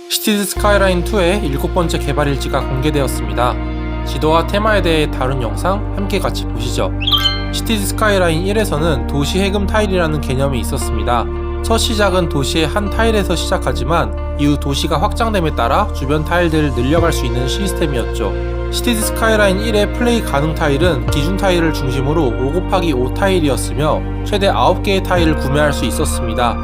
시티즈 스카이라인 2의 7번째 개발 일지가 공개되었습니다. 지도와 테마에 대해 다룬 영상 함께 같이 보시죠. 시티즈 스카이라인 1에서는 도시 해금 타일이라는 개념이 있었습니다. 첫 시작은 도시의 한 타일에서 시작하지만 이후 도시가 확장됨에 따라 주변 타일들을 늘려갈 수 있는 시스템이었죠. 시티즈 스카이라인 1의 플레이 가능 타일은 기준 타일을 중심으로 5×5 타일이었으며 최대 9개의 타일을 구매할 수 있었습니다.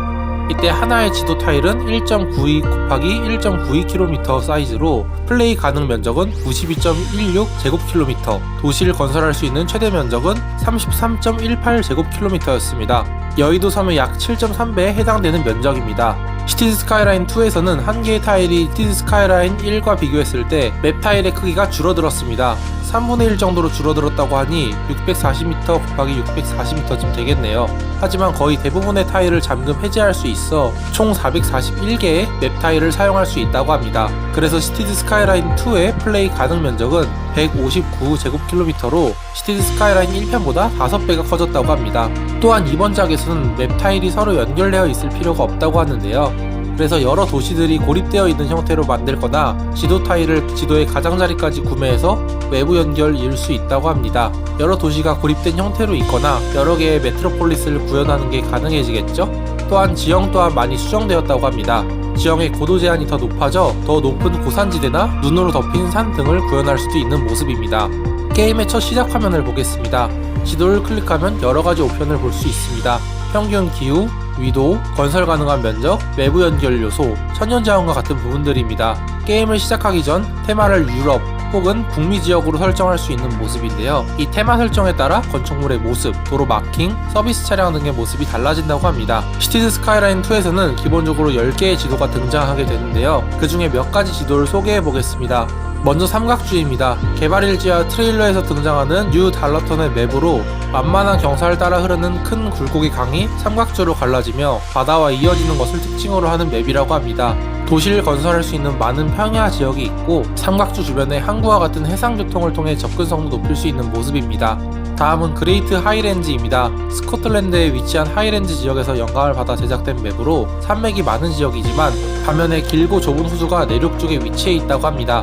이때 하나의 지도 타일은 1.92 사이즈로 플레이 가능 면적은 92.16제곱킬로미터, 도시를 건설할 수 있는 최대 면적은 33.18제곱킬로미터였습니다. 여의도 섬의 약 7.3배에 해당되는 면적입니다. 시티즈 스카이라인 2에서는 한 개의 타일이 시티즈 스카이라인 1과 비교했을 때 맵 타일의 크기가 줄어들었습니다. 3분의 1 정도로 줄어들었다고 하니 640m 곱하기 640m쯤 되겠네요. 하지만 거의 대부분의 타일을 잠금 해제할 수 있어 총 441개의 맵 타일을 사용할 수 있다고 합니다. 그래서 시티즈 스카이라인 2의 플레이 가능 면적은 159제곱킬로미터로 시티즈 스카이라인 1편보다 5배가 커졌다고 합니다. 또한 이번 작에서는 맵 타일이 서로 연결되어 있을 필요가 없다고 하는데요. 그래서 여러 도시들이 고립되어 있는 형태로 만들거나 지도 타일을 지도의 가장자리까지 구매해서 외부 연결을 이룰 수 있다고 합니다. 여러 도시가 고립된 형태로 있거나 여러 개의 메트로폴리스를 구현하는 게 가능해지겠죠? 또한 지형 또한 많이 수정되었다고 합니다. 지형의 고도 제한이 더 높아져 더 높은 고산지대나 눈으로 덮인 산 등을 구현할 수도 있는 모습입니다. 게임의 첫 시작 화면을 보겠습니다. 지도를 클릭하면 여러가지 옵션을 볼 수 있습니다. 평균 기후, 위도, 건설 가능한 면적, 외부 연결 요소, 천연자원과 같은 부분들입니다. 게임을 시작하기 전 테마를 유럽 혹은 북미 지역으로 설정할 수 있는 모습인데요. 이 테마 설정에 따라 건축물의 모습, 도로 마킹, 서비스 차량 등의 모습이 달라진다고 합니다. 시티즈 스카이라인 2에서는 기본적으로 10개의 지도가 등장하게 되는데요. 그 중에 몇 가지 지도를 소개해 보겠습니다. 먼저 삼각주입니다. 개발일지와 트레일러에서 등장하는 뉴 달러턴의 맵으로 만만한 경사를 따라 흐르는 큰 굴곡의 강이 삼각주로 갈라지며 바다와 이어지는 것을 특징으로 하는 맵이라고 합니다. 도시를 건설할 수 있는 많은 평야 지역이 있고 삼각주 주변에 항구와 같은 해상교통을 통해 접근성도 높일 수 있는 모습입니다. 다음은 그레이트 하이랜즈입니다. 스코틀랜드에 위치한 하이랜즈 지역에서 영감을 받아 제작된 맵으로 산맥이 많은 지역이지만 반면에 길고 좁은 호수가 내륙 쪽에 위치해 있다고 합니다.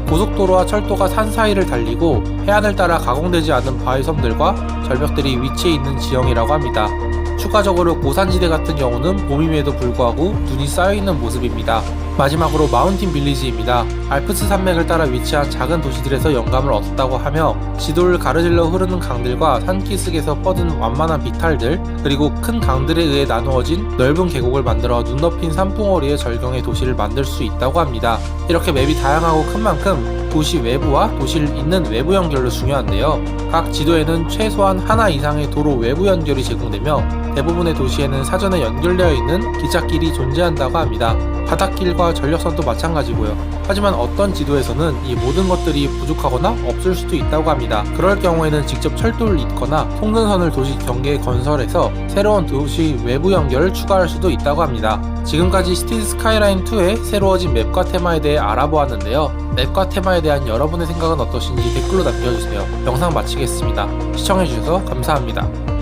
고속도로와 철도가 산 사이를 달리고 해안을 따라 가공되지 않은 바위 섬들과 절벽들이 위치해 있는 지형이라고 합니다. 추가적으로 고산지대 같은 경우는 봄임에도 불구하고 눈이 쌓여있는 모습입니다. 마지막으로 마운틴 빌리지입니다. 알프스 산맥을 따라 위치한 작은 도시들에서 영감을 얻었다고 하며 지도를 가로질러 흐르는 강들과 산기슭에서 뻗은 완만한 비탈들 그리고 큰 강들에 의해 나누어진 넓은 계곡을 만들어 눈 덮인 산봉우리의 절경의 도시를 만들 수 있다고 합니다. 이렇게 맵이 다양하고 큰 만큼 도시 외부와 도시를 잇는 외부 연결도 중요한데요. 각 지도에는 최소한 하나 이상의 도로 외부 연결이 제공되며 대부분의 도시에는 사전에 연결되어 있는 기찻길이 존재한다고 합니다. 바닷길과 전력선도 마찬가지고요. 하지만 어떤 지도에서는 이 모든 것들이 부족하거나 없을 수도 있다고 합니다. 그럴 경우에는 직접 철도를 잇거나 통근선을 도시 경계에 건설해서 새로운 도시 외부 연결을 추가할 수도 있다고 합니다. 지금까지 시티즈 스카이라인 2의 새로워진 맵과 테마에 대해 알아보았는데요. 맵과 테마에 대한 여러분의 생각은 어떠신지 댓글로 남겨주세요. 영상 마치겠습니다. 시청해주셔서 감사합니다.